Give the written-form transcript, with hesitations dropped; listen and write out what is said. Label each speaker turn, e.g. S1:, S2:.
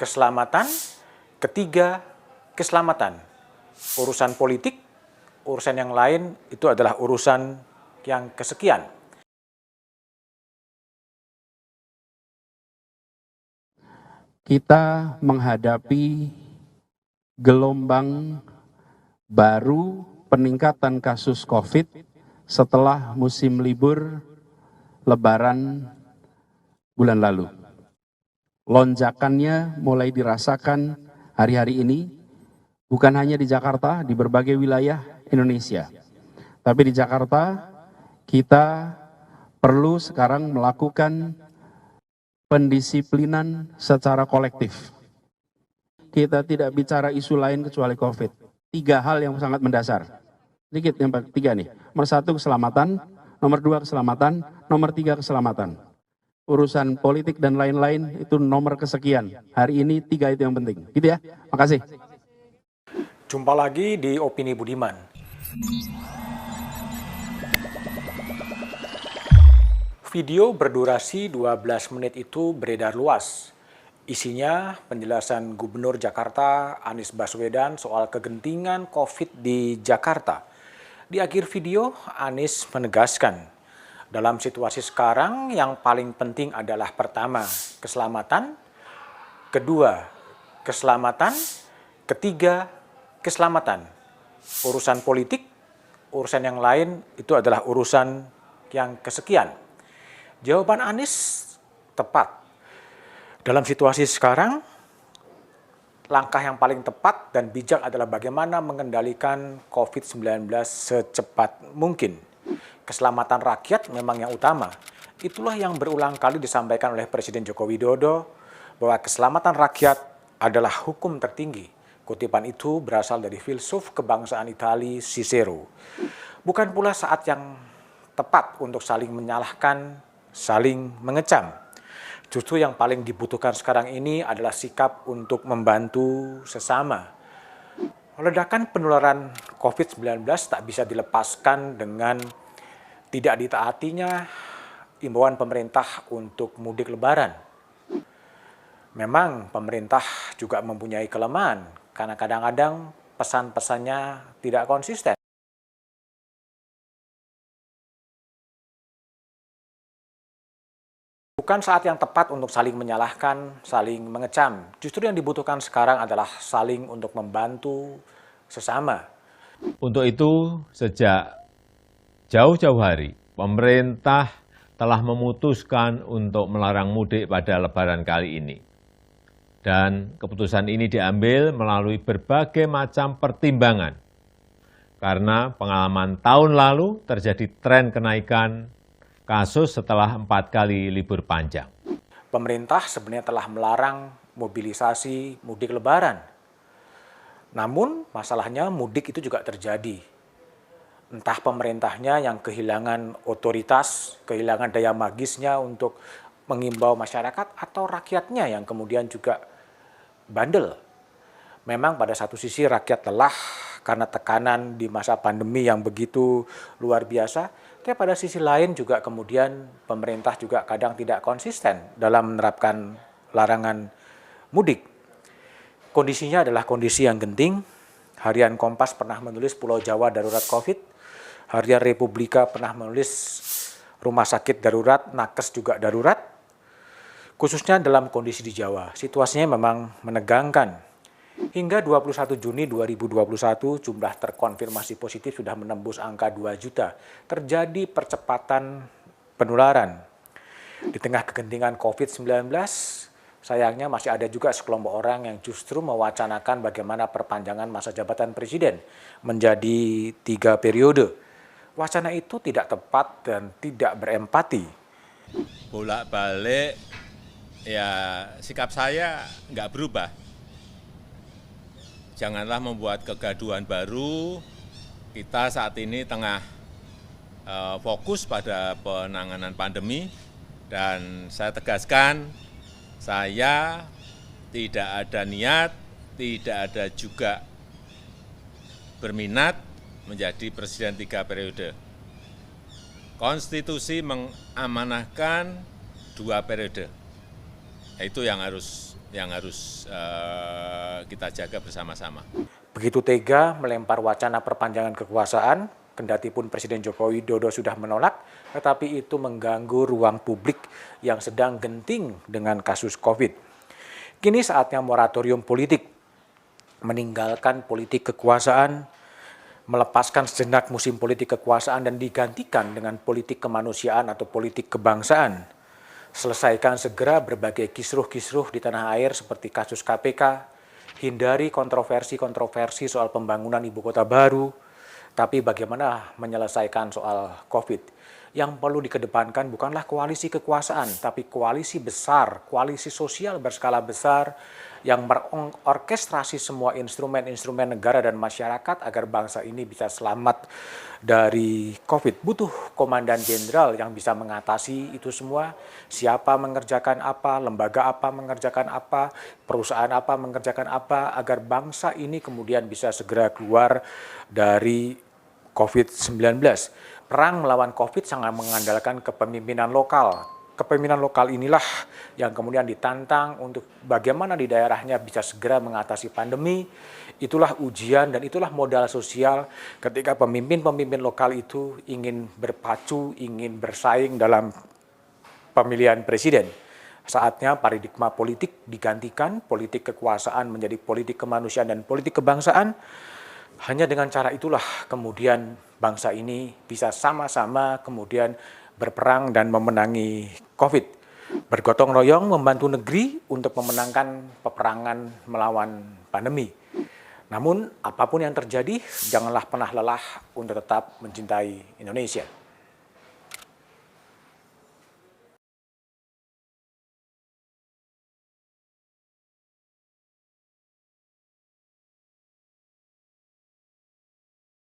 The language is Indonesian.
S1: keselamatan, ketiga, keselamatan. Urusan politik, urusan yang lain itu adalah urusan yang kesekian.
S2: Kita menghadapi gelombang baru peningkatan kasus COVID setelah musim libur Lebaran bulan lalu. Lonjakannya mulai dirasakan hari-hari ini, bukan hanya di Jakarta, di berbagai wilayah Indonesia. Tapi di Jakarta, kita perlu sekarang melakukan pendisiplinan secara kolektif. Kita tidak bicara isu lain kecuali COVID. 3 hal yang sangat mendasar. Sedikit yang tiga nih. Nomor 1 keselamatan, nomor 2 keselamatan, nomor 3 keselamatan. Urusan politik dan lain-lain itu nomor kesekian. Hari ini 3 itu yang penting. Gitu ya. Makasih.
S1: Jumpa lagi di Opini Budiman. Video berdurasi 12 menit itu beredar luas. Isinya penjelasan Gubernur Jakarta Anies Baswedan soal kegentingan COVID di Jakarta. Di akhir video, Anies menegaskan, dalam situasi sekarang yang paling penting adalah pertama, keselamatan, kedua, keselamatan, ketiga, keselamatan. Urusan politik, urusan yang lain itu adalah urusan yang kesekian. Jawaban Anies tepat. Dalam situasi sekarang, langkah yang paling tepat dan bijak adalah bagaimana mengendalikan COVID-19 secepat mungkin. Keselamatan rakyat memang yang utama. Itulah yang berulang kali disampaikan oleh Presiden Joko Widodo bahwa keselamatan rakyat adalah hukum tertinggi. Kutipan itu berasal dari filsuf kebangsaan Italia Cicero. Bukan pula saat yang tepat untuk saling menyalahkan, saling mengecam. Justru yang paling dibutuhkan sekarang ini adalah sikap untuk membantu sesama. Ledakan penularan COVID-19 tak bisa dilepaskan dengan tidak ditaatinya imbauan pemerintah untuk mudik lebaran. Memang pemerintah juga mempunyai kelemahan karena kadang-kadang pesan-pesannya tidak konsisten. Bukan saat yang tepat untuk saling menyalahkan, saling mengecam. Justru yang dibutuhkan sekarang adalah saling untuk membantu sesama.
S3: Untuk itu, sejak jauh-jauh hari, pemerintah telah memutuskan untuk melarang mudik pada Lebaran kali ini. Dan keputusan ini diambil melalui berbagai macam pertimbangan. Karena pengalaman tahun lalu terjadi tren kenaikan kasus setelah 4 kali libur panjang.
S1: Pemerintah sebenarnya telah melarang mobilisasi mudik lebaran. Namun masalahnya mudik itu juga terjadi. Entah pemerintahnya yang kehilangan otoritas, kehilangan daya magisnya untuk mengimbau masyarakat, atau rakyatnya yang kemudian juga bandel. Memang pada satu sisi rakyat lelah karena tekanan di masa pandemi yang begitu luar biasa, tapi pada sisi lain juga kemudian pemerintah juga kadang tidak konsisten dalam menerapkan larangan mudik. Kondisinya adalah kondisi yang genting. Harian Kompas pernah menulis Pulau Jawa darurat COVID. Harian Republika pernah menulis rumah sakit darurat, nakes juga darurat. Khususnya dalam kondisi di Jawa, situasinya memang menegangkan. Hingga 21 Juni 2021, jumlah terkonfirmasi positif sudah menembus angka 2 juta. Terjadi percepatan penularan. Di tengah kegentingan COVID-19, sayangnya masih ada juga sekelompok orang yang justru mewacanakan bagaimana perpanjangan masa jabatan presiden menjadi 3 periode. Wacana itu tidak tepat dan tidak berempati.
S4: Bolak-balik, ya sikap saya nggak berubah. Janganlah membuat kegaduhan baru. Kita saat ini tengah fokus pada penanganan pandemi, dan saya tegaskan, saya tidak ada niat, tidak ada juga berminat menjadi presiden 3 periode. Konstitusi mengamanahkan 2 periode. Itu yang harus yang harus kita jaga bersama-sama.
S1: Begitu tega melempar wacana perpanjangan kekuasaan, kendati pun Presiden Joko Widodo sudah menolak, tetapi itu mengganggu ruang publik yang sedang genting dengan kasus COVID. Kini saatnya moratorium politik, meninggalkan politik kekuasaan, melepaskan sejenak musim politik kekuasaan dan digantikan dengan politik kemanusiaan atau politik kebangsaan. Selesaikan segera berbagai kisruh-kisruh di tanah air seperti kasus KPK, hindari kontroversi-kontroversi soal pembangunan ibu kota baru, tapi bagaimana menyelesaikan soal COVID. Yang perlu dikedepankan bukanlah koalisi kekuasaan, tapi koalisi besar, koalisi sosial berskala besar yang mengorkestrasi semua instrumen-instrumen negara dan masyarakat agar bangsa ini bisa selamat dari COVID. Butuh komandan jenderal yang bisa mengatasi itu semua. Siapa mengerjakan apa, lembaga apa mengerjakan apa, perusahaan apa mengerjakan apa, agar bangsa ini kemudian bisa segera keluar dari COVID-19. Perang melawan COVID sangat mengandalkan kepemimpinan lokal. Kepemimpinan lokal inilah yang kemudian ditantang untuk bagaimana di daerahnya bisa segera mengatasi pandemi. Itulah ujian dan itulah modal sosial ketika pemimpin-pemimpin lokal itu ingin berpacu, ingin bersaing dalam pemilihan presiden. Saatnya paradigma politik digantikan, politik kekuasaan menjadi politik kemanusiaan dan politik kebangsaan. Hanya dengan cara itulah kemudian bangsa ini bisa sama-sama kemudian berperang dan memenangi COVID. Bergotong royong membantu negeri untuk memenangkan peperangan melawan pandemi. Namun apapun yang terjadi, janganlah pernah lelah untuk tetap mencintai Indonesia.